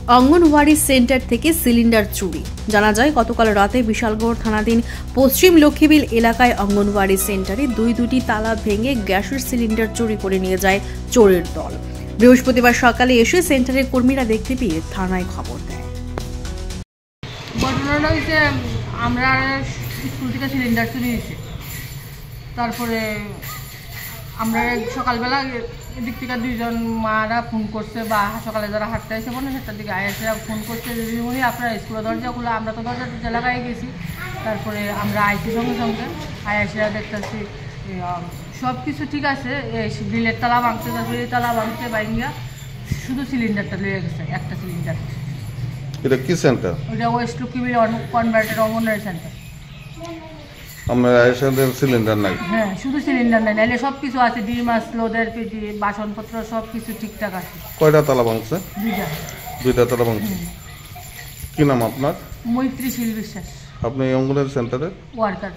Anganwadi centre থেকে cylinder চুরি। জানা যায় গতকাল রাতে বিশালগড় থানাধীন পশ্চিম লক্ষ্মীবিল এলাকায় অঙ্গনওয়াড়ি সেন্টারে দুটি তালা ভেঙে গ্যাসের সিলিন্ডার চুরি করে নিয়ে যায় চোরের দল। বৃহস্পতিবার সকালে এসে সেন্টারের কর্মীরা দেখতে পেয়ে থানায় খবর দেয়। ঘটনাটা হয়েছে, আমরা স্কুল থেকে সিলিন্ডার চুরি হয়েছে। তারপরে আমরা সকালবেলা এদিক থেকে দুইজন মারা ফোন করছে, বা সকালে যারা হাঁটতে এসে বলে সেটার দিকে আয়েসে ফোন করছে দিদিমণি আপনার স্কুলের দরজা খুলে। আমরা তো দরজা লাগাই গেছি। তারপরে আমরা আইসি সঙ্গে সঙ্গে আয়েসে দেখতেছি সব কিছু ঠিক আছে। গ্রিলের তালা ভাঙছে, গ্রিলের তালা ভাঙছে বাইঙ্গা, শুধু সিলিন্ডারটা লিয়ে গেছে, একটা সিলিন্ডার। এটা কি সেন্টার? ওটা West Lakshmibil converted anganwadi centre. আমরা এসে সিলিন্ডার নাই। হ্যাঁ, শুধু সিলিন্ডার নাই, নাহলে সব কিছু আছে, ডিম আসলো, পেটি, বাসনপত্র সব কিছু ঠিকঠাক আছে। কয়টা তালা ভাঙছে? দুইটা তালা ভাঙছে। কি নাম আপনার? মৈত্রী শীল বিশ্বাস। আপনি অঙ্গনওয়াড়ি সেন্টারে ওয়ার্কার।